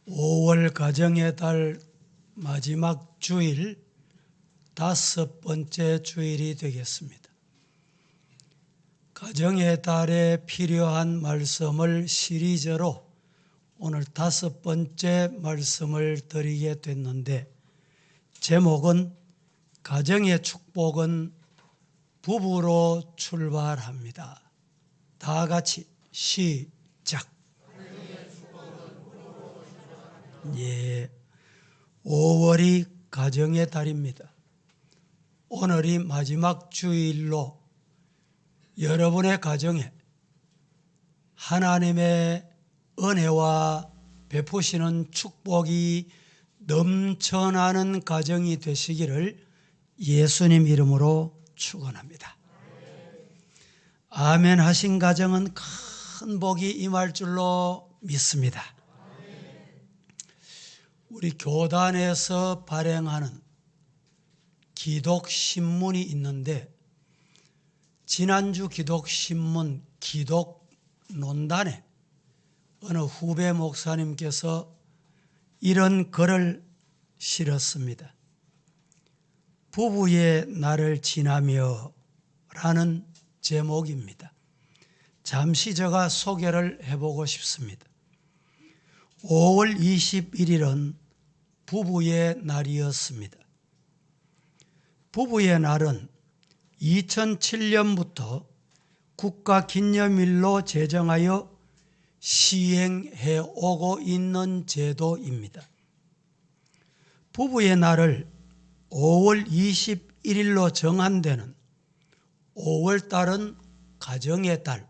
5월 가정의 달 마지막 주일 5번째 주일이 되겠습니다. 가정의 달에 필요한 말씀을 시리즈로 오늘 5번째 말씀을 드리게 됐는데, 제목은 가정의 축복은 부부로 출발합니다. 다 같이 시작. 5월이 가정의 달입니다. 오늘이 마지막 주일로 여러분의 가정에 하나님의 은혜와 베푸시는 축복이 넘쳐나는 가정이 되시기를 예수님 이름으로 축원합니다. 아멘 하신 가정은 큰 복이 임할 줄로 믿습니다. 우리 교단에서 발행하는 기독신문이 있는데, 지난주 기독신문 기독논단에 어느 후배 목사님께서 이런 글을 실었습니다. 부부의 날을 지나며 라는 제목입니다. 잠시 제가 소개를 해보고 싶습니다. 5월 21일은 부부의 날이었습니다. 부부의 날은 2007년부터 국가기념일로 제정하여 시행해 오고 있는 제도입니다. 부부의 날을 5월 21일로 정한 데는 5월 달은 가정의 달,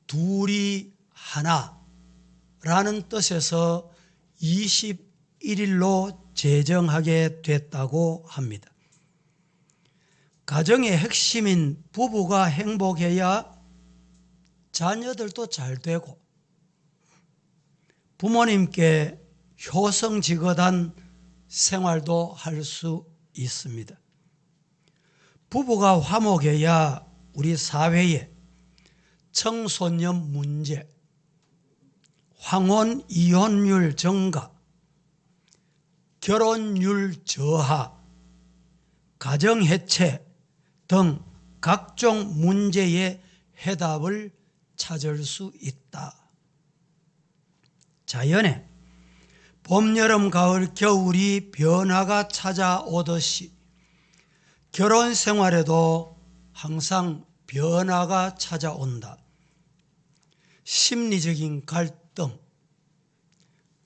둘이 하나라는 뜻에서 21일로 제정하게 됐다고 합니다. 가정의 핵심인 부부가 행복해야 자녀들도 잘 되고 부모님께 효성지긋한 생활도 할 수 있습니다. 부부가 화목해야 우리 사회에 청소년 문제, 황혼 이혼율 증가, 결혼율 저하, 가정해체 등 각종 문제의 해답을 찾을 수 있다. 자연에 봄, 여름, 가을, 겨울이 변화가 찾아오듯이 결혼 생활에도 항상 변화가 찾아온다. 심리적인 갈등,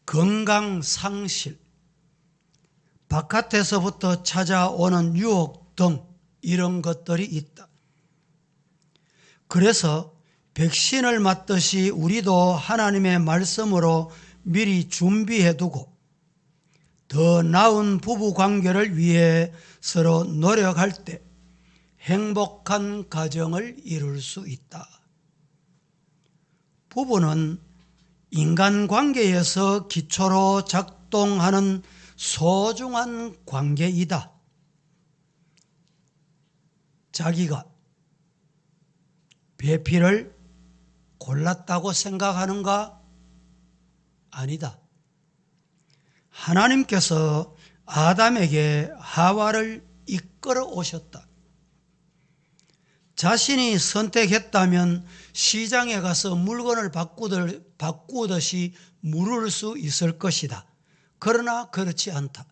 건강 상실, 바깥에서부터 찾아오는 유혹 등 이런 것들이 있다. 그래서 백신을 맞듯이 우리도 하나님의 말씀으로 미리 준비해두고 더 나은 부부 관계를 위해 서로 노력할 때 행복한 가정을 이룰 수 있다. 부부는 인간관계에서 기초로 작동하는 소중한 관계이다. 자기가 배필을 골랐다고 생각하는가? 아니다. 하나님께서 아담에게 하와를 이끌어 오셨다. 자신이 선택했다면 시장에 가서 물건을 바꾸듯이 물을 수 있을 것이다. 그러나 그렇지 않다.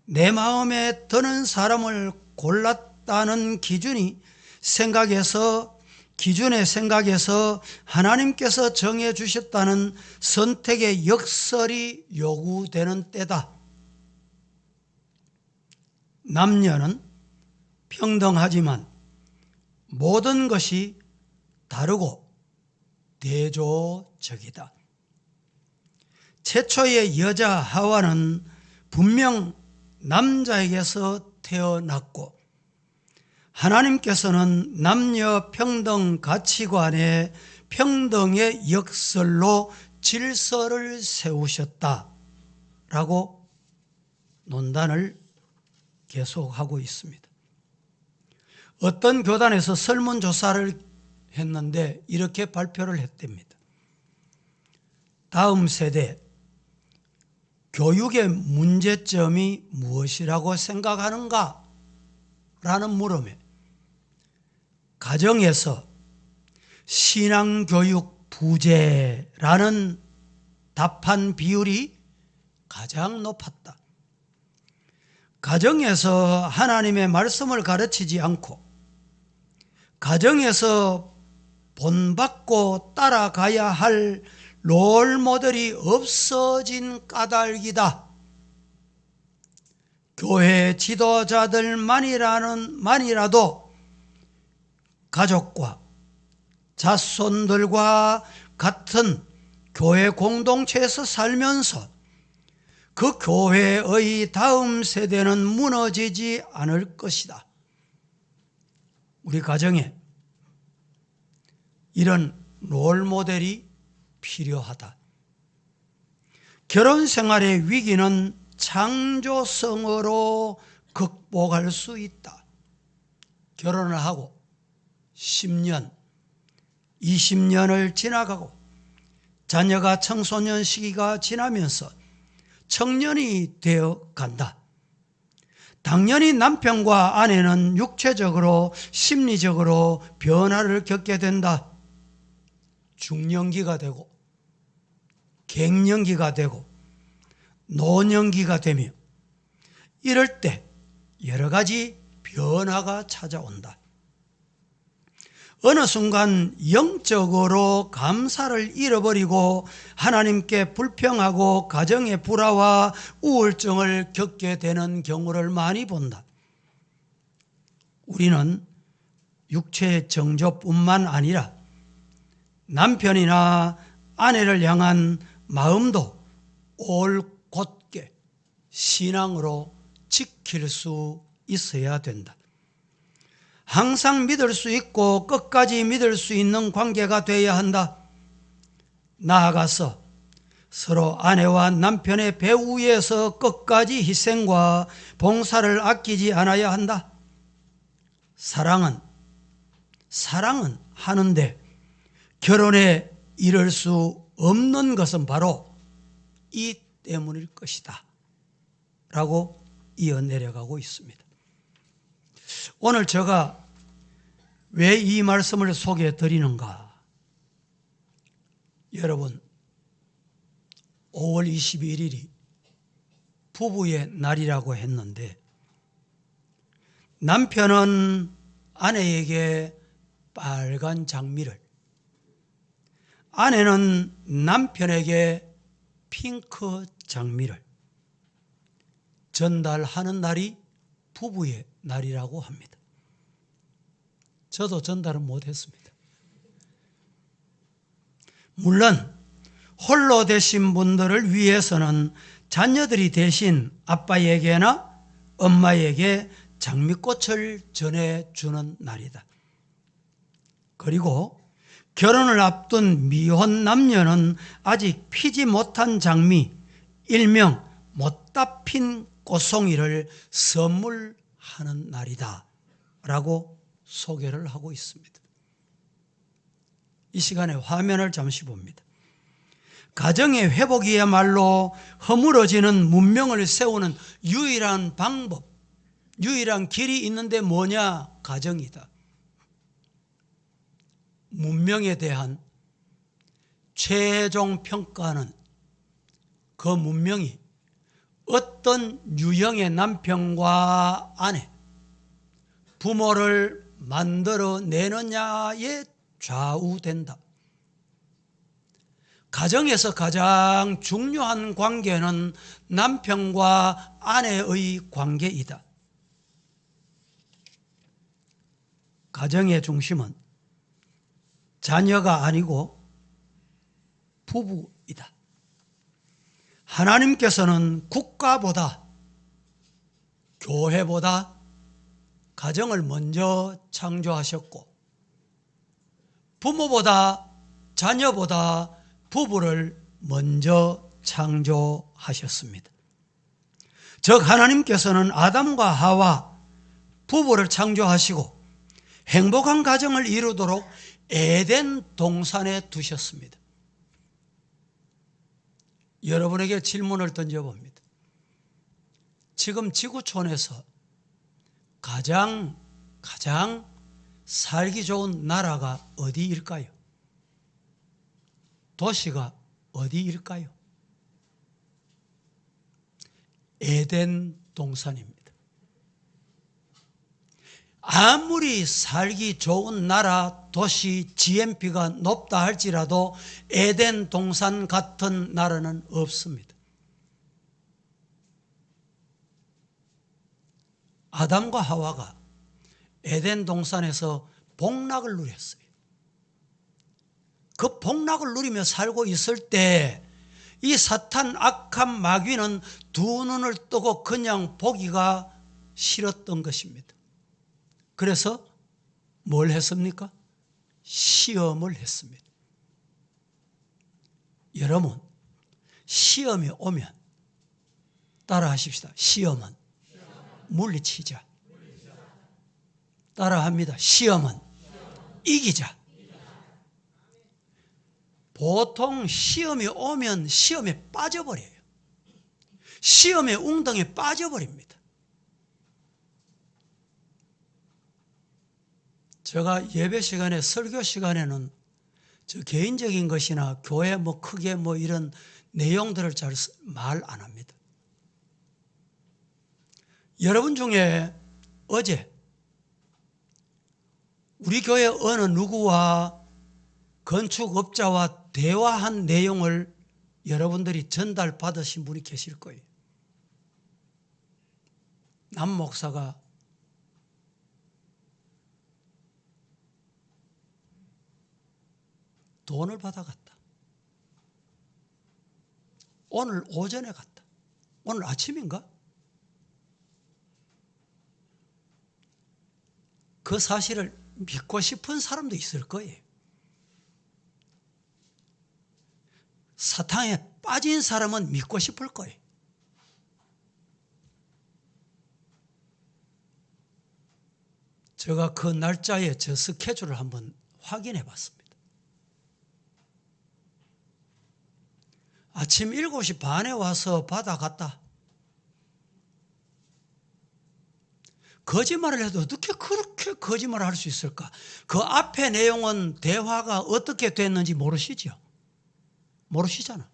내 마음에 드는 사람을 골랐다는 기준의 생각에서 하나님께서 정해 주셨다는 선택의 역설이 요구되는 때다. 남녀는 평등하지만 모든 것이 다르고 대조적이다. 최초의 여자 하와는 분명 남자에게서 태어났고, 하나님께서는 남녀 평등 가치관의 평등의 역설로 질서를 세우셨다라고 논단을 계속하고 있습니다. 어떤 교단에서 설문조사를 했는데 이렇게 발표를 했답니다. 다음 세대 교육의 문제점이 무엇이라고 생각하는가? 라는 물음에 가정에서 신앙교육 부재라는 답한 비율이 가장 높았다. 가정에서 하나님의 말씀을 가르치지 않고 가정에서 본받고 따라가야 할 롤모델이 없어진 까닭이다. 교회 지도자들만이라도 가족과 자손들과 같은 교회 공동체에서 살면서 그 교회의 다음 세대는 무너지지 않을 것이다. 우리 가정에 이런 롤모델이 필요하다. 결혼 생활의 위기는 창조성으로 극복할 수 있다. 결혼을 하고 10년, 20년을 지나가고 자녀가 청소년 시기가 지나면서 청년이 되어 간다. 당연히 남편과 아내는 육체적으로 심리적으로 변화를 겪게 된다. 중년기가 되고 갱년기가 되고 노년기가 되며 이럴 때 여러 가지 변화가 찾아온다. 어느 순간 영적으로 감사를 잃어버리고 하나님께 불평하고 가정의 불화와 우울증을 겪게 되는 경우를 많이 본다. 우리는 육체의 정조뿐만 아니라 남편이나 아내를 향한 마음도 올곧게 신앙으로 지킬 수 있어야 된다. 항상 믿을 수 있고 끝까지 믿을 수 있는 관계가 되어야 한다. 나아가서 서로 아내와 남편의 배후 위에서 끝까지 희생과 봉사를 아끼지 않아야 한다. 사랑은 하는데 결혼에 이를 수 없는 것은 바로 이 때문일 것이다 라고 이어 내려가고 있습니다. 오늘 제가 왜 이 말씀을 소개해 드리는가? 여러분, 5월 21일이 부부의 날이라고 했는데 남편은 아내에게 빨간 장미를, 아내는 남편에게 핑크 장미를 전달하는 날이 부부의 날이라고 합니다. 저도 전달은 못했습니다. 물론 홀로 되신 분들을 위해서는 자녀들이 대신 아빠에게나 엄마에게 장미꽃을 전해주는 날이다. 그리고 결혼을 앞둔 미혼 남녀는 아직 피지 못한 장미, 일명 못다 핀 꽃송이를 선물하는 날이다 라고 소개를 하고 있습니다. 이 시간에 화면을 잠시 봅니다. 가정의 회복이야말로 허물어지는 문명을 세우는 유일한 방법, 유일한 길이 있는데 뭐냐? 가정이다. 문명에 대한 최종 평가는 그 문명이 어떤 유형의 남편과 아내, 부모를 만들어내느냐에 좌우된다. 가정에서 가장 중요한 관계는 남편과 아내의 관계이다. 가정의 중심은 자녀가 아니고 부부이다. 하나님께서는 국가보다, 교회보다 가정을 먼저 창조하셨고 부모보다, 자녀보다 부부를 먼저 창조하셨습니다. 즉 하나님께서는 아담과 하와 부부를 창조하시고 행복한 가정을 이루도록 에덴 동산에 두셨습니다. 여러분에게 질문을 던져봅니다. 지금 지구촌에서 가장 살기 좋은 나라가 어디일까요? 도시가 어디일까요? 에덴 동산입니다. 아무리 살기 좋은 나라, 도시, GNP가 높다 할지라도 에덴 동산 같은 나라는 없습니다. 아담과 하와가 에덴 동산에서 복락을 누렸어요. 그 복락을 누리며 살고 있을 때 이 사탄 악한 마귀는 두 눈을 뜨고 그냥 보기가 싫었던 것입니다. 그래서 뭘 했습니까? 시험을 했습니다. 여러분, 시험이 오면 따라 하십시다. 시험은 물리치자. 따라 합니다. 시험은 이기자. 보통 시험이 오면 시험에 빠져버려요. 시험의 웅덩이에 빠져버립니다. 제가 예배 시간에, 설교 시간에는 저 개인적인 것이나 교회 크게 이런 내용들을 잘 말 안 합니다. 여러분 중에 어제 우리 교회 어느 누구와 건축업자와 대화한 내용을 여러분들이 전달받으신 분이 계실 거예요. 남 목사가 돈을 받아갔다. 오늘 오전에 갔다. 오늘 아침인가? 그 사실을 믿고 싶은 사람도 있을 거예요. 사탕에 빠진 사람은 믿고 싶을 거예요. 제가 그 날짜에 저 스케줄을 한번 확인해 봤습니다. 아침 7시 반에 와서 받아갔다. 거짓말을 해도 어떻게 그렇게 거짓말을 할 수 있을까? 그 앞에 내용은 대화가 어떻게 됐는지 모르시죠? 모르시잖아.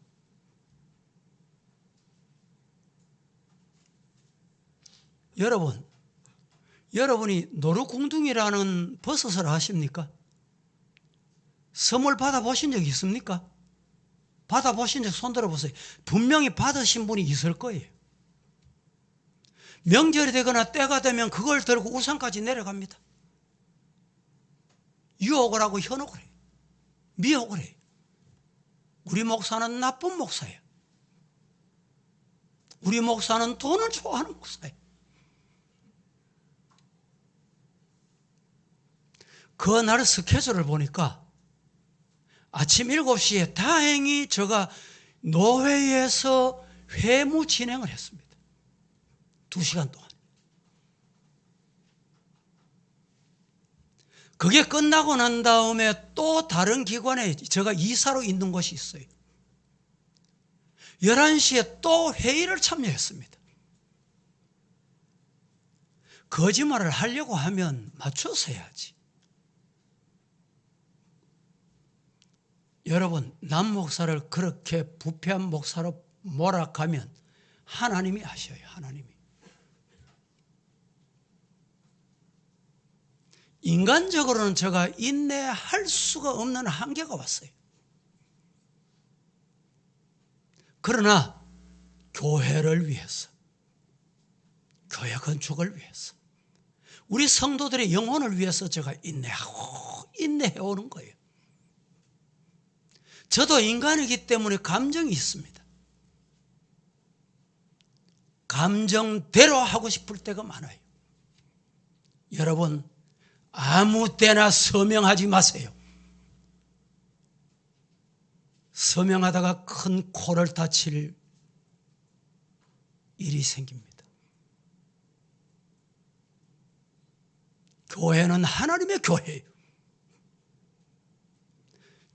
여러분이 노루궁둥이라는 버섯을 아십니까? 선물 받아보신 적 있습니까? 받아보신 적 손들어 보세요. 분명히 받으신 분이 있을 거예요. 명절이 되거나 때가 되면 그걸 들고 우산까지 내려갑니다. 유혹을 하고 현혹을 해요. 미혹을 해요. 우리 목사는 나쁜 목사예요. 우리 목사는 돈을 좋아하는 목사예요. 그날 스케줄을 보니까 아침 7시에 다행히 제가 노회에서 회무 진행을 했습니다. 2시간 동안. 그게 끝나고 난 다음에 또 다른 기관에 제가 이사로 있는 곳이 있어요. 11시에 또 회의를 참여했습니다. 거짓말을 하려고 하면 맞춰서 해야지. 여러분, 남 목사를 그렇게 부패한 목사로 몰아가면 하나님이 아셔요. 하나님이. 인간적으로는 제가 인내할 수가 없는 한계가 왔어요. 그러나 교회를 위해서, 교회 건축을 위해서, 우리 성도들의 영혼을 위해서 제가 인내해오는 거예요. 저도 인간이기 때문에 감정이 있습니다. 감정대로 하고 싶을 때가 많아요. 여러분, 아무 때나 서명하지 마세요. 서명하다가 큰 코를 다칠 일이 생깁니다. 교회는 하나님의 교회예요.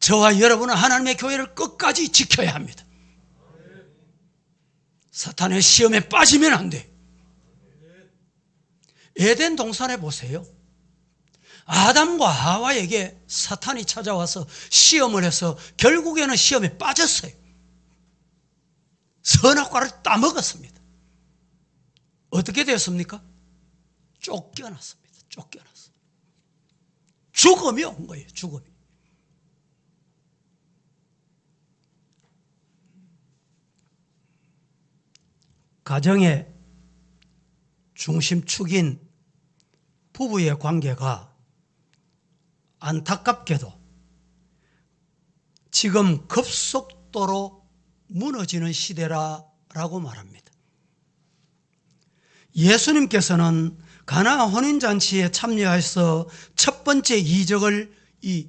저와 여러분은 하나님의 교회를 끝까지 지켜야 합니다. 사탄의 시험에 빠지면 안 돼. 에덴 동산에 보세요. 아담과 하와에게 사탄이 찾아와서 시험을 해서 결국에는 시험에 빠졌어요. 선악과를 따먹었습니다. 어떻게 됐습니까? 쫓겨났습니다. 쫓겨났어요. 죽음이 온 거예요. 죽음이. 가정의 중심축인 부부의 관계가 안타깝게도 지금 급속도로 무너지는 시대라고 말합니다. 예수님께서는 가나 혼인잔치에 참여해서 첫 번째 이적을 이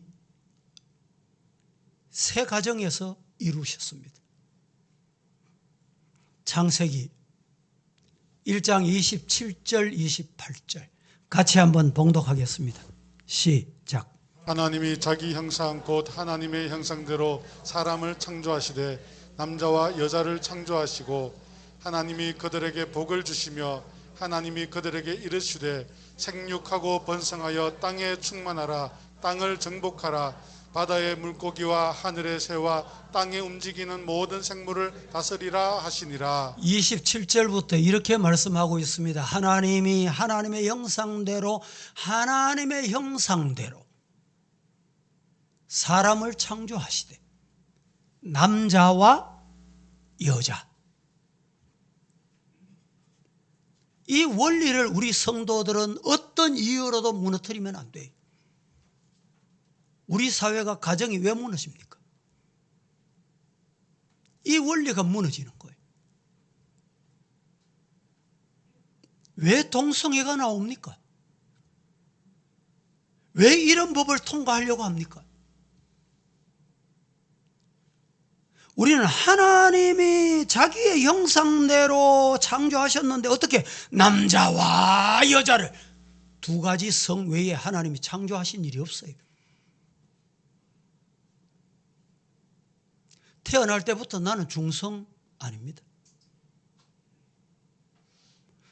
세 가정에서 이루셨습니다. 창세기 1장 27절 28절 같이 한번 봉독하겠습니다. 시작. 하나님이 자기 형상 곧 하나님의 형상대로 사람을 창조하시되 남자와 여자를 창조하시고 하나님이 그들에게 복을 주시며 하나님이 그들에게 이르시되 생육하고 번성하여 땅에 충만하라 땅을 정복하라 바다의 물고기와 하늘의 새와 땅에 움직이는 모든 생물을 다스리라 하시니라. 27절부터 이렇게 말씀하고 있습니다. 하나님이 하나님의 형상대로 사람을 창조하시되 남자와 여자. 이 원리를 우리 성도들은 어떤 이유로도 무너뜨리면 안 돼요. 우리 사회가 가정이 왜 무너집니까? 이 원리가 무너지는 거예요. 왜 동성애가 나옵니까? 왜 이런 법을 통과하려고 합니까? 우리는 하나님이 자기의 형상대로 창조하셨는데 어떻게 남자와 여자를 두 가지 성 외에 하나님이 창조하신 일이 없어요. 태어날 때부터 나는 중성 아닙니다.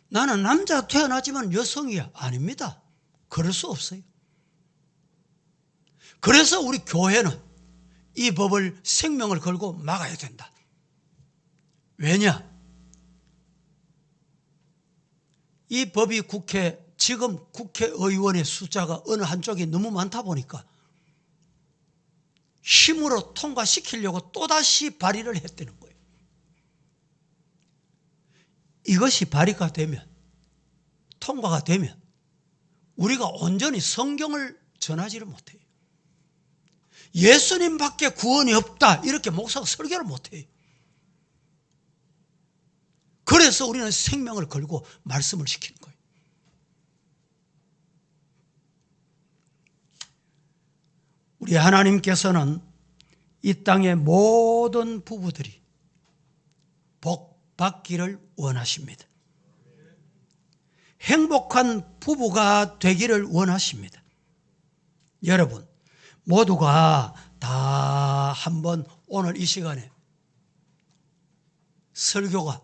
나는 남자 태어나지만 여성이야. 아닙니다. 그럴 수 없어요. 그래서 우리 교회는 이 법을 생명을 걸고 막아야 된다. 왜냐? 이 법이 지금 국회의원의 숫자가 어느 한쪽이 너무 많다 보니까 힘으로 통과시키려고 또다시 발의를 했다는 거예요. 이것이 발의가 되면, 통과가 되면 우리가 온전히 성경을 전하지를 못해요. 예수님밖에 구원이 없다 이렇게 목사가 설교를 못해요. 그래서 우리는 생명을 걸고 말씀을 시키는 거예요. 우리 하나님께서는 이 땅의 모든 부부들이 복 받기를 원하십니다. 행복한 부부가 되기를 원하십니다. 여러분 모두가 다 한번 오늘 이 시간에 설교가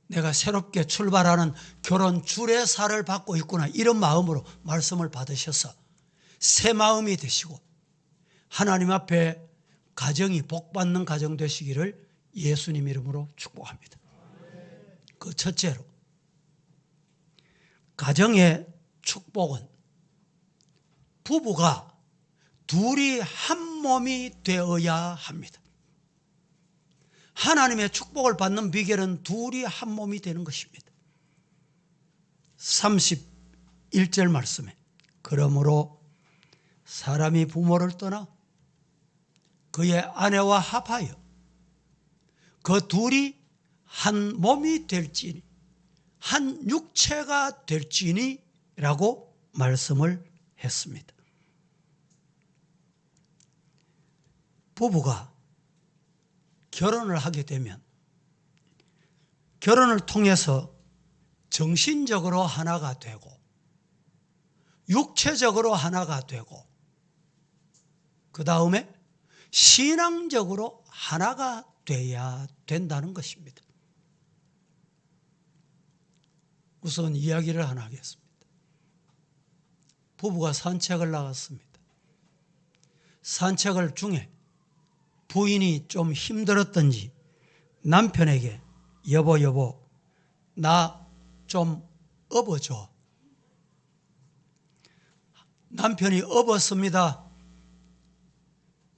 내가 새롭게 출발하는 결혼 주례사를 받고 있구나 이런 마음으로 말씀을 받으셔서 새 마음이 되시고 하나님 앞에 가정이 복받는 가정 되시기를 예수님 이름으로 축복합니다. 그 첫째로 가정의 축복은 부부가 둘이 한 몸이 되어야 합니다. 하나님의 축복을 받는 비결은 둘이 한 몸이 되는 것입니다. 31절 말씀에 그러므로 사람이 부모를 떠나 그의 아내와 합하여 그 둘이 한 몸이 될지니 한 육체가 될지니 라고 말씀을 했습니다. 부부가 결혼을 하게 되면 결혼을 통해서 정신적으로 하나가 되고 육체적으로 하나가 되고 그 다음에 신앙적으로 하나가 돼야 된다는 것입니다. 우선 이야기를 하나 하겠습니다. 부부가 산책을 나갔습니다. 산책을 중에 부인이 좀 힘들었던지 남편에게 여보 나 좀 업어줘. 남편이 업었습니다.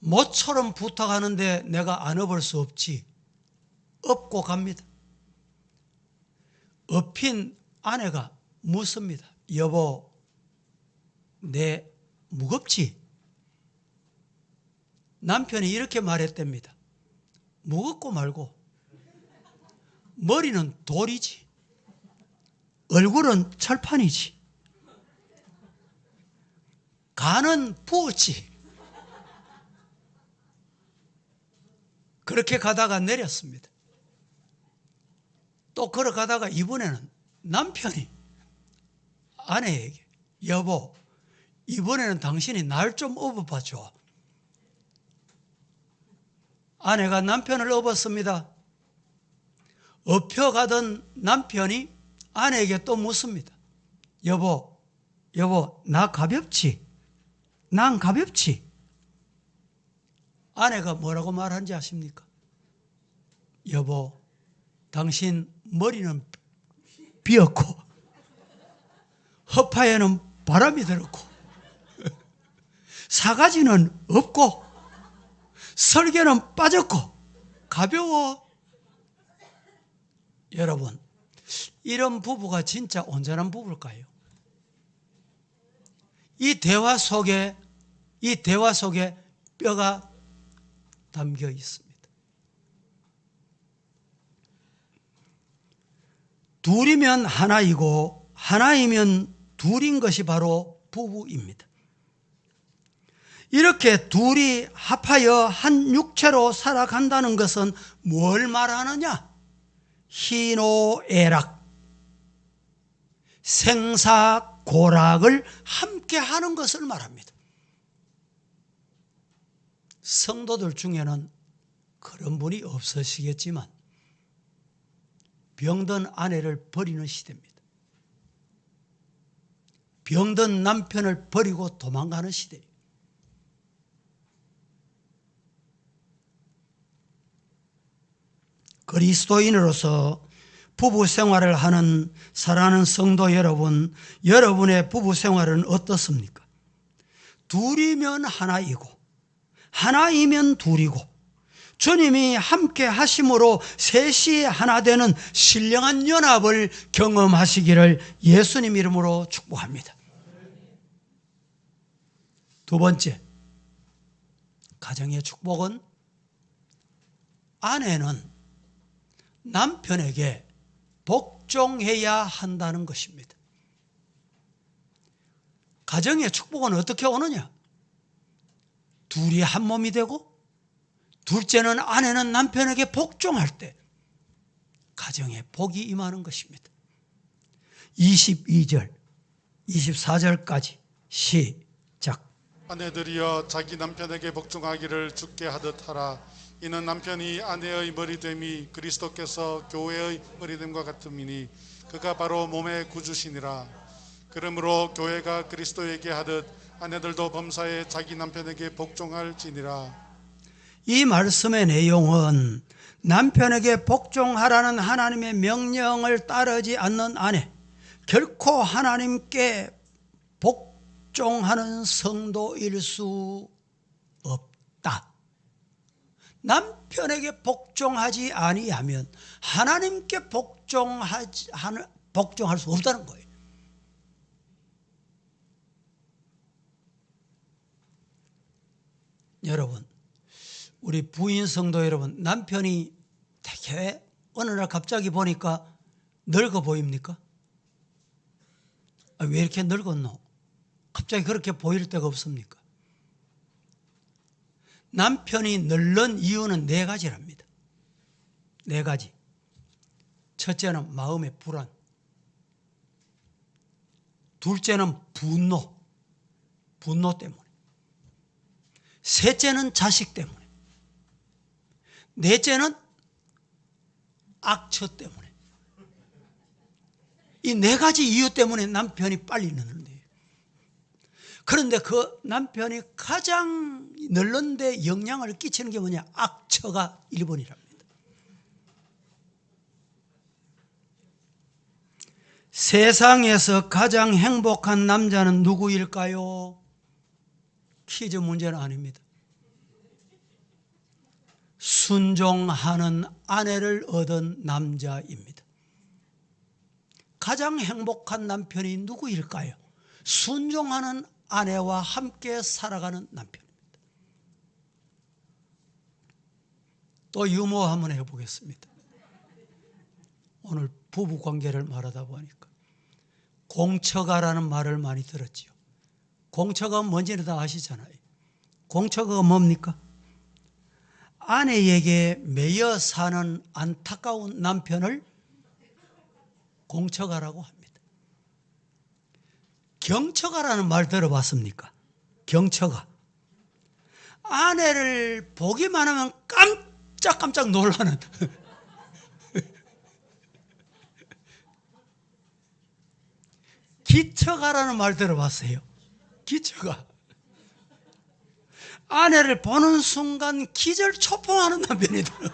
모처럼 부탁하는데 내가 안 업을 수 없지. 업고 갑니다. 업힌 아내가 묻습니다. 여보, 내 무겁지? 남편이 이렇게 말했답니다. 무겁고 말고 머리는 돌이지. 얼굴은 철판이지. 간은 부었지. 그렇게 가다가 내렸습니다. 또 걸어가다가 이번에는 남편이 아내에게 여보, 이번에는 당신이 날 좀 업어봐줘. 아내가 남편을 업었습니다. 업혀가던 남편이 아내에게 또 묻습니다. 여보, 나 가볍지? 난 가볍지? 아내가 뭐라고 말하는지 아십니까? 여보, 당신 머리는 비었고 허파에는 바람이 들었고 사가지는 없고 설계는 빠졌고 가벼워. 여러분, 이런 부부가 진짜 온전한 부부일까요? 이 대화 속에 뼈가 담겨 있습니다. 둘이면 하나이고 하나이면 둘인 것이 바로 부부입니다. 이렇게 둘이 합하여 한 육체로 살아간다는 것은 뭘 말하느냐? 희노애락, 생사고락을 함께 하는 것을 말합니다. 성도들 중에는 그런 분이 없으시겠지만 병든 아내를 버리는 시대입니다. 병든 남편을 버리고 도망가는 시대예요. 그리스도인으로서 부부 생활을 하는 사랑하는 성도 여러분, 여러분의 부부 생활은 어떻습니까? 둘이면 하나이고 하나이면 둘이고 주님이 함께 하심으로 셋이 하나 되는 신령한 연합을 경험하시기를 예수님 이름으로 축복합니다. 두 번째, 가정의 축복은 아내는 남편에게 복종해야 한다는 것입니다. 가정의 축복은 어떻게 오느냐? 둘이 한 몸이 되고 둘째는 아내는 남편에게 복종할 때 가정에 복이 임하는 것입니다. 22절, 24절까지 시작. 아내들이여 자기 남편에게 복종하기를 주께 하듯 하라. 이는 남편이 아내의 머리됨이 그리스도께서 교회의 머리됨과 같음이니 그가 바로 몸의 구주시니라. 그러므로 교회가 그리스도에게 하듯 아내들도 범사에 자기 남편에게 복종할지니라. 이 말씀의 내용은 남편에게 복종하라는 하나님의 명령을 따르지 않는 아내, 결코 하나님께 복종하는 성도일 수 없다. 남편에게 복종하지 아니하면 하나님께 복종할 수 없다는 거예요. 여러분, 우리 부인 성도 여러분, 남편이 되게 어느 날 갑자기 보니까 늙어 보입니까? 왜 이렇게 늙었노? 갑자기 그렇게 보일 때가 없습니까? 남편이 늙는 이유는 4가지랍니다. 4가지. 첫째는 마음의 불안. 둘째는 분노 때문에. 셋째는 자식 때문에. 넷째는 악처 때문에. 이 네 가지 이유 때문에 남편이 빨리 늦는데요. 그런데 그 남편이 가장 늦는데 영향을 끼치는 게 뭐냐? 악처가 1번이랍니다. 세상에서 가장 행복한 남자는 누구일까요? 퀴즈 문제는 아닙니다. 순종하는 아내를 얻은 남자입니다. 가장 행복한 남편이 누구일까요? 순종하는 아내와 함께 살아가는 남편입니다. 또 유머 한번 해보겠습니다. 오늘 부부 관계를 말하다 보니까 공처가라는 말을 많이 들었지요. 공처가 뭔지는 다 아시잖아요. 공처가가 뭡니까? 아내에게 매여 사는 안타까운 남편을 공처가라고 합니다. 경처가라는 말 들어봤습니까? 경처가. 아내를 보기만 하면 깜짝깜짝 놀라는 기처가라는 말 들어봤어요? 기처가. 아내를 보는 순간 기절초풍하는 남편이 들어요.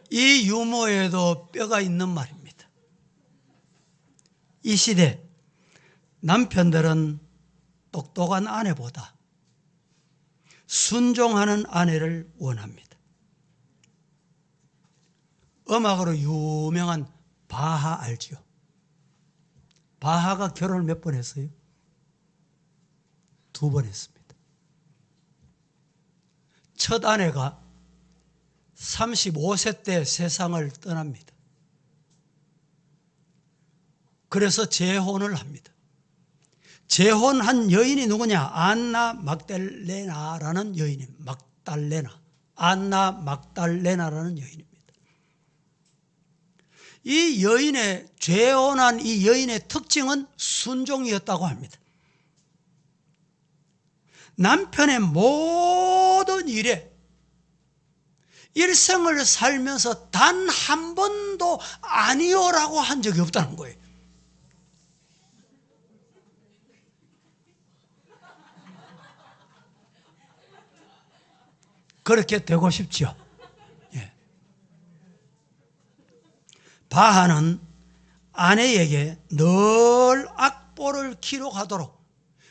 이 유머에도 뼈가 있는 말입니다. 이 시대 남편들은 똑똑한 아내보다 순종하는 아내를 원합니다. 음악으로 유명한 바하 알죠? 바하가 결혼을 몇 번 했어요? 2번 했습니다. 첫 아내가 35세 때 세상을 떠납니다. 그래서 재혼을 합니다. 재혼한 여인이 누구냐? 안나 막달레나라는 여인입니다. 안나 막달레나라는 여인입니다. 이 여인의 재혼한 이 여인의 특징은 순종이었다고 합니다. 남편의 모든 일에 일생을 살면서 단 한 번도 아니요라고 한 적이 없다는 거예요. 그렇게 되고 싶죠. 예. 바하는 아내에게 늘 악보를 기록하도록,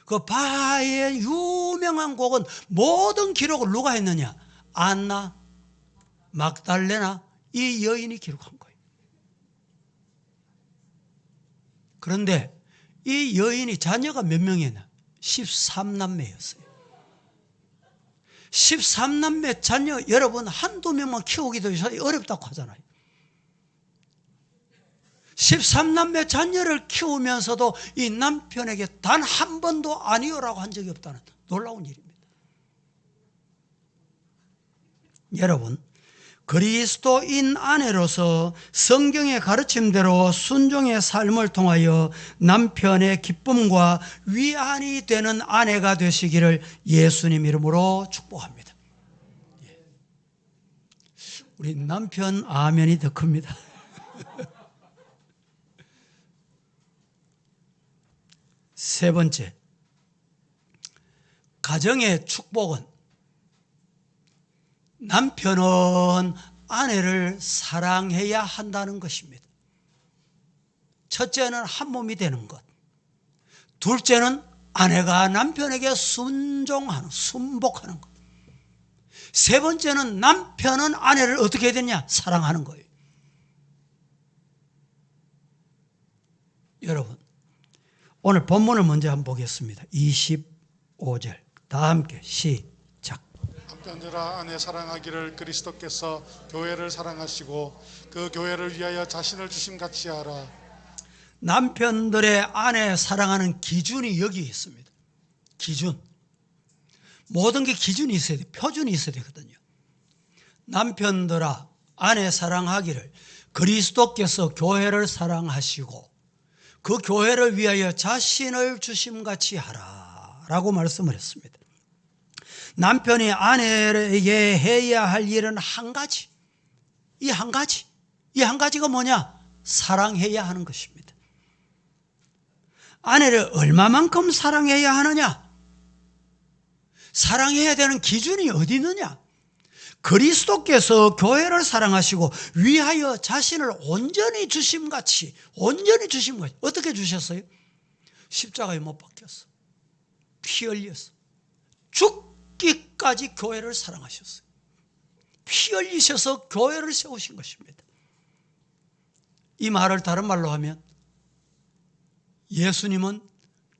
그 바하의 유명한 곡은 모든 기록을 누가 했느냐? 안나 막달레나 이 여인이 기록한 거예요. 그런데 이 여인이 자녀가 몇 명이었나? 13남매였어요. 13남매 자녀 여러분 한두 명만 키우기도 어렵다고 하잖아요. 13남매 자녀를 키우면서도 이 남편에게 단 한 번도 아니요라고 한 적이 없다는 놀라운 일입니다. 여러분, 그리스도인 아내로서 성경의 가르침대로 순종의 삶을 통하여 남편의 기쁨과 위안이 되는 아내가 되시기를 예수님 이름으로 축복합니다. 우리 남편 아멘이 더 큽니다. 세 번째, 가정의 축복은 남편은 아내를 사랑해야 한다는 것입니다. 첫째는 한 몸이 되는 것. 둘째는 아내가 남편에게 순복하는 것. 세 번째는 남편은 아내를 어떻게 해야 되냐? 사랑하는 거예요. 여러분, 오늘 본문을 먼저 한번 보겠습니다. 25절. 다 함께 시작. 남편들아 아내 사랑하기를 그리스도께서 교회를 사랑하시고 그 교회를 위하여 자신을 주심같이 하라. 남편들의 아내 사랑하는 기준이 여기 있습니다. 기준. 모든 게 기준이 있어야 돼. 표준이 있어야 되거든요. 남편들아 아내 사랑하기를 그리스도께서 교회를 사랑하시고 그 교회를 위하여 자신을 주심같이 하라 라고 말씀을 했습니다. 남편이 아내에게 해야 할 일은 한 가지. 이 한 가지가 뭐냐? 사랑해야 하는 것입니다. 아내를 얼마만큼 사랑해야 하느냐? 사랑해야 되는 기준이 어디 있느냐? 그리스도께서 교회를 사랑하시고 위하여 자신을 온전히 주심같이 어떻게 주셨어요? 십자가에 못 박혔어. 피 흘렸어. 죽기까지 교회를 사랑하셨어요. 피 흘리셔서 교회를 세우신 것입니다. 이 말을 다른 말로 하면 예수님은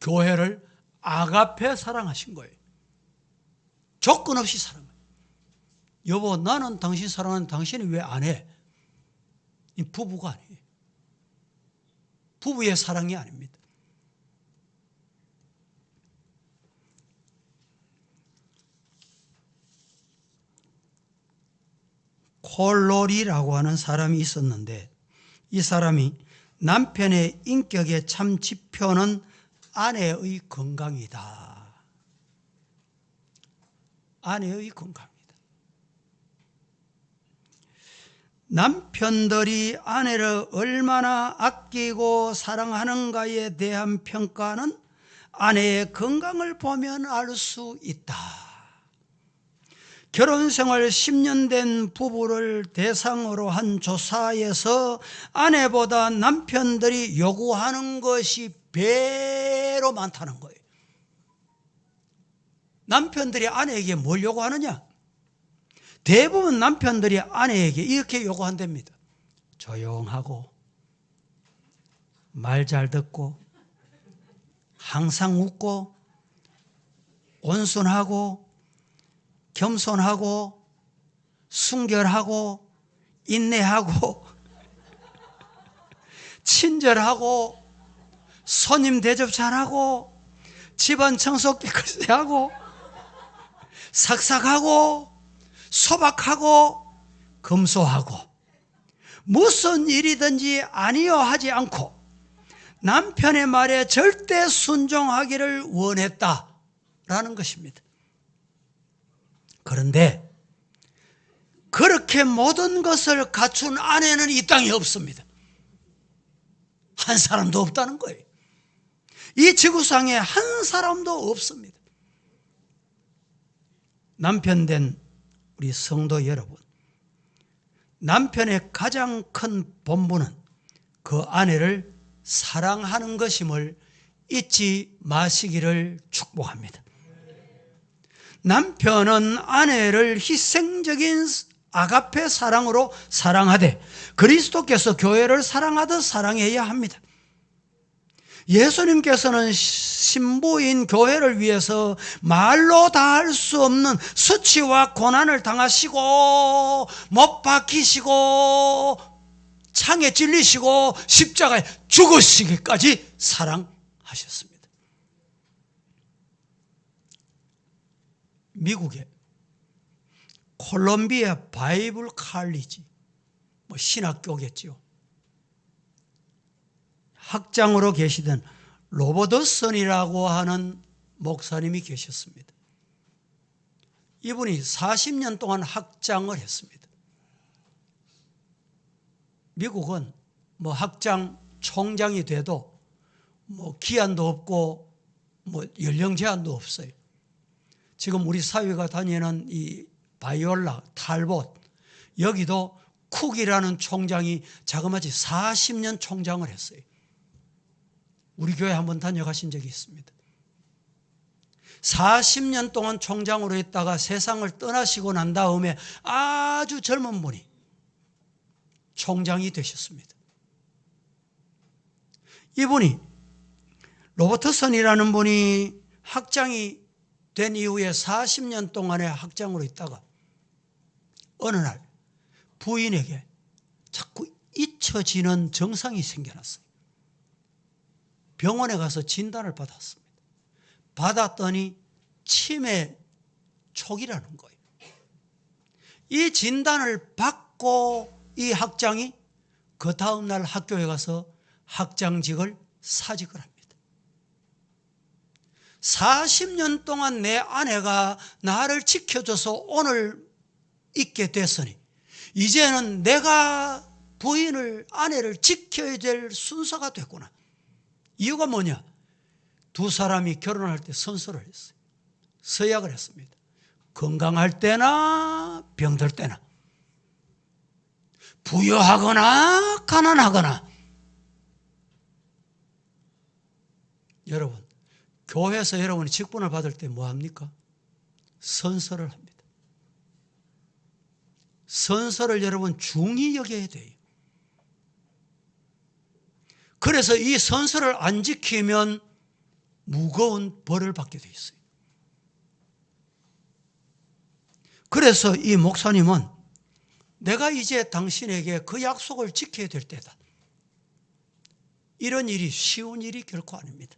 교회를 아가페 사랑하신 거예요. 조건 없이 사랑해요. 여보, 나는 당신 사랑하는데 당신이 왜 안 해? 이 부부가 아니에요. 부부의 사랑이 아닙니다. 콜로리라고 하는 사람이 있었는데 이 사람이 남편의 인격의 참 지표는 아내의 건강이다. 아내의 건강이다. 남편들이 아내를 얼마나 아끼고 사랑하는가에 대한 평가는 아내의 건강을 보면 알 수 있다. 결혼생활 10년 된 부부를 대상으로 한 조사에서 아내보다 남편들이 요구하는 것이 배로 많다는 거예요. 남편들이 아내에게 뭘 요구하느냐? 대부분 남편들이 아내에게 이렇게 요구한답니다. 조용하고 말 잘 듣고 항상 웃고 온순하고 겸손하고 순결하고 인내하고 친절하고 손님 대접 잘하고 집안 청소 깨끗이 하고 삭삭하고 소박하고 검소하고 무슨 일이든지 아니요 하지 않고 남편의 말에 절대 순종하기를 원했다라는 것입니다. 그런데 그렇게 모든 것을 갖춘 아내는 이 땅에 없습니다. 한 사람도 없다는 거예요. 이 지구상에 한 사람도 없습니다. 남편 된 우리 성도 여러분, 남편의 가장 큰 본분은 그 아내를 사랑하는 것임을 잊지 마시기를 축복합니다. 남편은 아내를 희생적인 아가페 사랑으로 사랑하되 그리스도께서 교회를 사랑하듯 사랑해야 합니다. 예수님께서는 신부인 교회를 위해서 말로 다 할 수 없는 수치와 고난을 당하시고 못 박히시고 창에 찔리시고 십자가에 죽으시기까지 사랑하셨습니다. 미국의 콜롬비아 바이블 칼리지, 신학교겠지요. 학장으로 계시던 로버트슨이라고 하는 목사님이 계셨습니다. 이분이 40년 동안 학장을 했습니다. 미국은 학장 총장이 돼도 기한도 없고 연령 제한도 없어요. 지금 우리 사회가 다니는 이 바이올라, 탈봇, 여기도 쿡이라는 총장이 자그마치 40년 총장을 했어요. 우리 교회 한번 다녀가신 적이 있습니다. 40년 동안 총장으로 있다가 세상을 떠나시고 난 다음에 아주 젊은 분이 총장이 되셨습니다. 이분이 로버트슨이라는 분이 학장이 된 이후에 40년 동안의 학장으로 있다가 어느 날 부인에게 자꾸 잊혀지는 증상이 생겨났어요. 병원에 가서 진단을 받았습니다. 받았더니 치매 초기라는 거예요. 이 진단을 받고 이 학장이 그 다음 날 학교에 가서 학장직을 사직을 합니다. 40년 동안 내 아내가 나를 지켜줘서 오늘 있게 됐으니 이제는 내가 부인을, 아내를 지켜야 될 순서가 됐구나. 이유가 뭐냐? 두 사람이 결혼할 때 선서를 했어요. 서약을 했습니다. 건강할 때나 병들 때나, 부유하거나 가난하거나. 여러분, 교회에서 여러분이 직분을 받을 때 뭐합니까? 선서를 합니다. 선서를 여러분 중히 여겨야 돼요. 그래서 이 선서를 안 지키면 무거운 벌을 받게 돼 있어요. 그래서 이 목사님은 내가 이제 당신에게 그 약속을 지켜야 될 때다. 이런 일이 쉬운 일이 결코 아닙니다.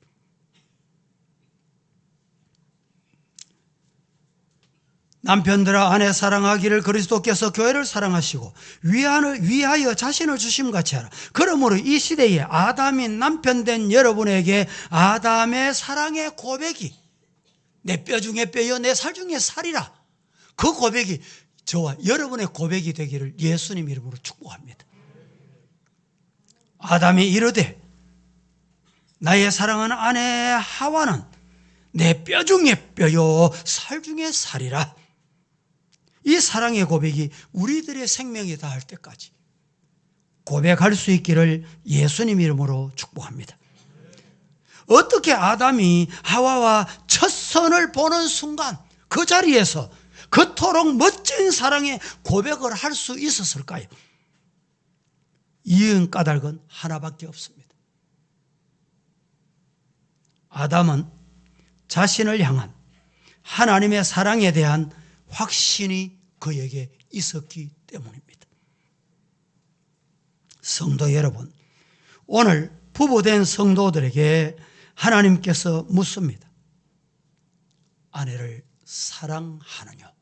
남편들아 아내 사랑하기를 그리스도께서 교회를 사랑하시고 위하여 자신을 주심 같이 하라. 그러므로 이 시대에 아담인 남편 된 여러분에게 아담의 사랑의 고백이 내 뼈 중에 뼈여 내 살 중에 살이라. 그 고백이 저와 여러분의 고백이 되기를 예수님 이름으로 축복합니다. 아담이 이르되 나의 사랑하는 아내 하와는 내 뼈 중에 뼈요 살 중에 살이라. 이 사랑의 고백이 우리들의 생명이 다할 때까지 고백할 수 있기를 예수님 이름으로 축복합니다. 어떻게 아담이 하와와 첫 선을 보는 순간 그 자리에서 그토록 멋진 사랑의 고백을 할 수 있었을까요? 이은 까닭은 하나밖에 없습니다. 아담은 자신을 향한 하나님의 사랑에 대한 확신이 그에게 있었기 때문입니다. 성도 여러분, 오늘 부부된 성도들에게 하나님께서 묻습니다. 아내를 사랑하느냐?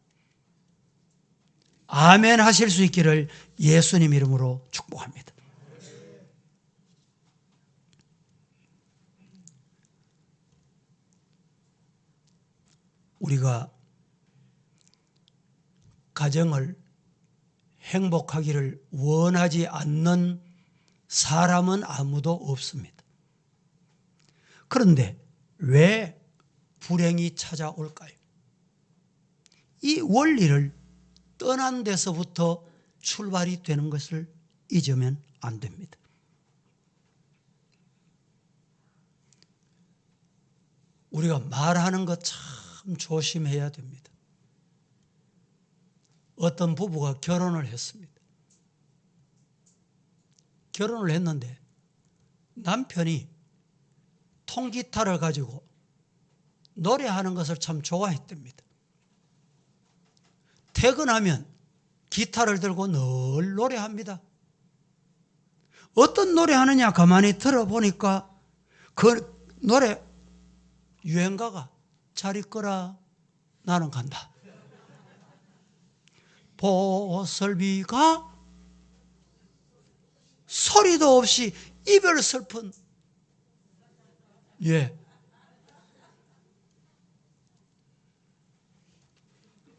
아멘 하실 수 있기를 예수님 이름으로 축복합니다. 우리가 가정을 행복하기를 원하지 않는 사람은 아무도 없습니다. 그런데 왜 불행이 찾아올까요? 이 원리를 떠난 데서부터 출발이 되는 것을 잊으면 안 됩니다. 우리가 말하는 것 참 조심해야 됩니다. 어떤 부부가 결혼을 했습니다. 결혼을 했는데 남편이 통기타를 가지고 노래하는 것을 참 좋아했답니다. 퇴근하면 기타를 들고 늘 노래합니다. 어떤 노래하느냐 가만히 들어보니까 그 노래 유행가가 잘 있거라 나는 간다. 보슬비가 소리도 없이 이별 슬픈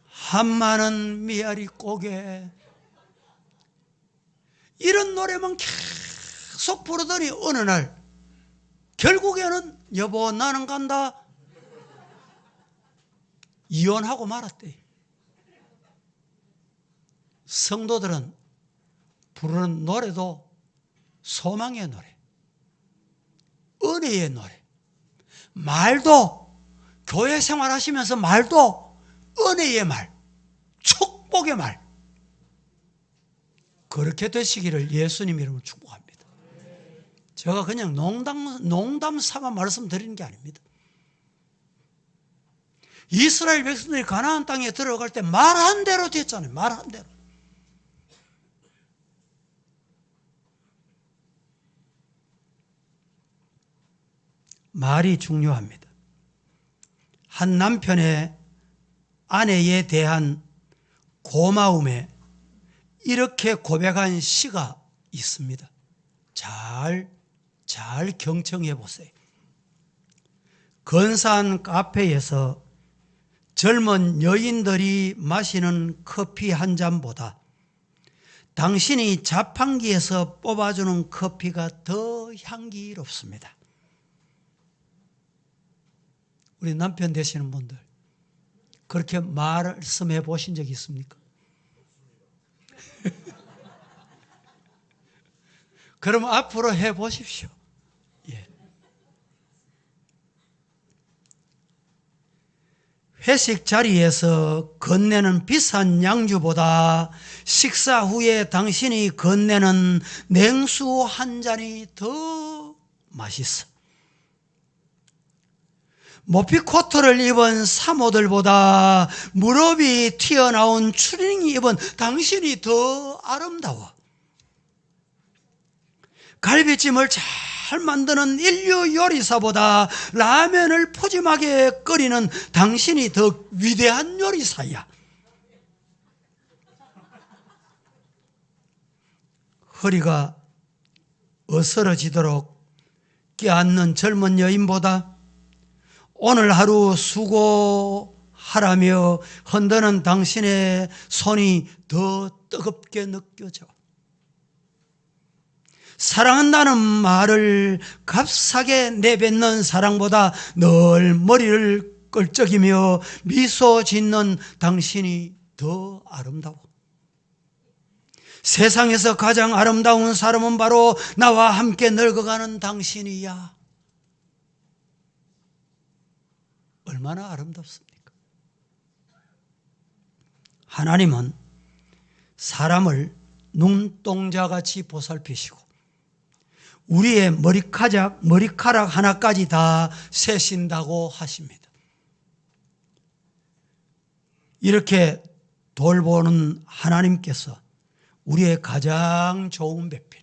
한마는 미아리 고개 이런 노래만 계속 부르더니 어느 날 결국에는 여보 나는 간다 이혼하고 말았대. 성도들은 부르는 노래도 소망의 노래, 은혜의 노래, 말도 교회 생활하시면서 말도 은혜의 말, 축복의 말, 그렇게 되시기를 예수님 이름으로 축복합니다. 제가 그냥 농담 삼아 말씀드리는 게 아닙니다. 이스라엘 백성들이 가나안 땅에 들어갈 때 말한 대로 됐잖아요. 말한 대로. 말이 중요합니다. 한 남편의 아내에 대한 고마움에 이렇게 고백한 시가 있습니다. 잘 경청해 보세요. 근사한 카페에서 젊은 여인들이 마시는 커피 한 잔보다 당신이 자판기에서 뽑아주는 커피가 더 향기롭습니다. 우리 남편 되시는 분들 그렇게 말씀해 보신 적 있습니까? 그럼 앞으로 해 보십시오. 예. 회식 자리에서 건네는 비싼 양주보다 식사 후에 당신이 건네는 냉수 한 잔이 더 맛있어. 모피 코트를 입은 사모들보다 무릎이 튀어나온 추리닝 입은 당신이 더 아름다워. 갈비찜을 잘 만드는 인류 요리사보다 라면을 푸짐하게 끓이는 당신이 더 위대한 요리사야. 허리가 어스러지도록 끼얹는 젊은 여인보다 오늘 하루 수고하라며 흔드는 당신의 손이 더 뜨겁게 느껴져. 사랑한다는 말을 값싸게 내뱉는 사랑보다 늘 머리를 끌적이며 미소 짓는 당신이 더 아름다워. 세상에서 가장 아름다운 사람은 바로 나와 함께 늙어가는 당신이야. 얼마나 아름답습니까? 하나님은 사람을 눈동자같이 보살피시고 우리의 머리카락 하나까지 다 세신다고 하십니다. 이렇게 돌보는 하나님께서 우리의 가장 좋은 배필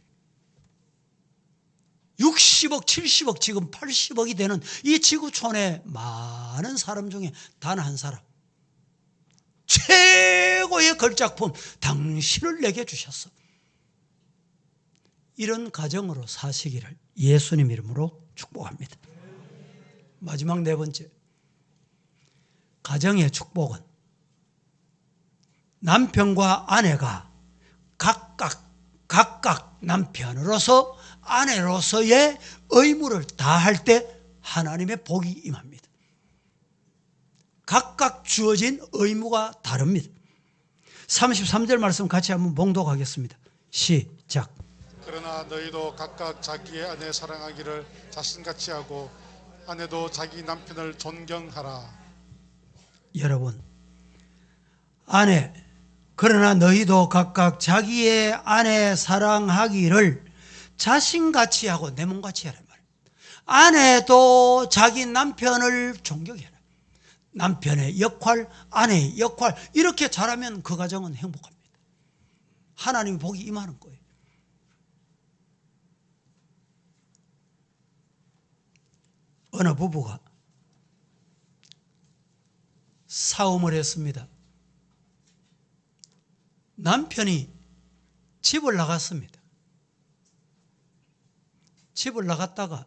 60억, 70억, 지금 80억이 되는 이 지구촌의 많은 사람 중에 단 한 사람 최고의 걸작품 당신을 내게 주셨어. 이런 가정으로 사시기를 예수님 이름으로 축복합니다. 마지막 네 번째, 가정의 축복은 남편과 아내가 각각 남편으로서 아내로서의 의무를 다할 때 하나님의 복이 임합니다. 각각 주어진 의무가 다릅니다. 33절 말씀 같이 한번 봉독하겠습니다. 시작. 그러나 너희도 각각 자기의 아내 사랑하기를 자신같이 하고 아내도 자기 남편을 존경하라. 여러분, 그러나 너희도 각각 자기의 아내 사랑하기를 자신같이 하고 내 몸같이 하란 말이에요. 아내도 자기 남편을 존경해라. 남편의 역할, 아내의 역할 이렇게 잘하면 그 가정은 행복합니다. 하나님의 복이 임하는 거예요. 어느 부부가 싸움을 했습니다. 남편이 집을 나갔습니다. 집을 나갔다가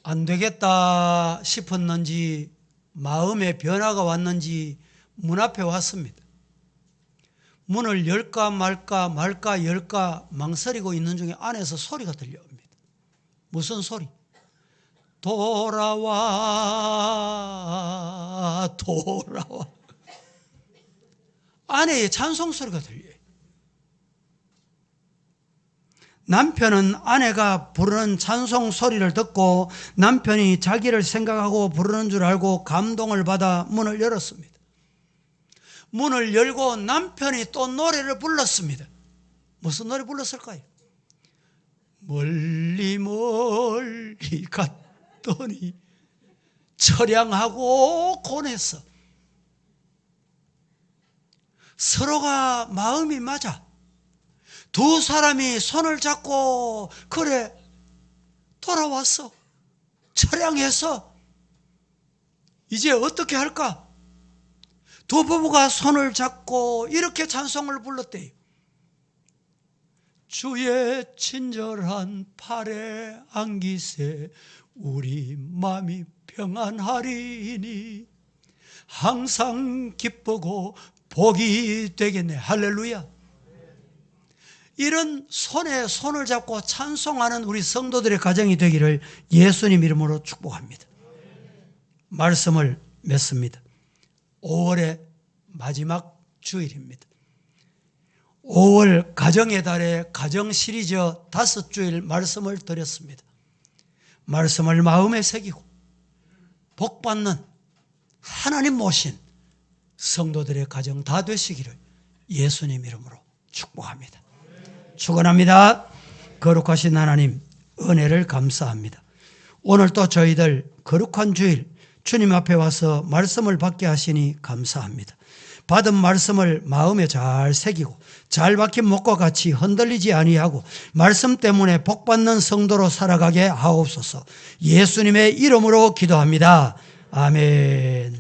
안 되겠다 싶었는지 마음의 변화가 왔는지 문 앞에 왔습니다. 문을 열까 말까 열까 망설이고 있는 중에 안에서 소리가 들려옵니다. 무슨 소리? 돌아와. 아내의 찬송 소리가 들려요. 남편은 아내가 부르는 찬송 소리를 듣고 남편이 자기를 생각하고 부르는 줄 알고 감동을 받아 문을 열었습니다. 문을 열고 남편이 또 노래를 불렀습니다. 무슨 노래 불렀을까요? 멀리 갔더니 처량하고 고뇌서 서로가 마음이 맞아. 두 사람이 손을 잡고 그래 돌아왔어. 처량해서 이제 어떻게 할까? 두 부부가 손을 잡고 이렇게 찬송을 불렀대요. 주의 친절한 팔에 안기세 우리 마음이 평안하리니 항상 기쁘고 복이 되겠네. 할렐루야. 이런 손에 손을 잡고 찬송하는 우리 성도들의 가정이 되기를 예수님 이름으로 축복합니다. 말씀을 맺습니다. 5월의 마지막 주일입니다. 5월 가정의 달에 가정 시리즈 5주일 말씀을 드렸습니다. 말씀을 마음에 새기고 복받는 하나님 모신 성도들의 가정 다 되시기를 예수님 이름으로 축복합니다. 축원합니다. 거룩하신 하나님 은혜를 감사합니다. 오늘 또 저희들 거룩한 주일 주님 앞에 와서 말씀을 받게 하시니 감사합니다. 받은 말씀을 마음에 잘 새기고 잘 박힌 목과 같이 흔들리지 아니하고 말씀 때문에 복받는 성도로 살아가게 하옵소서. 예수님의 이름으로 기도합니다. 아멘.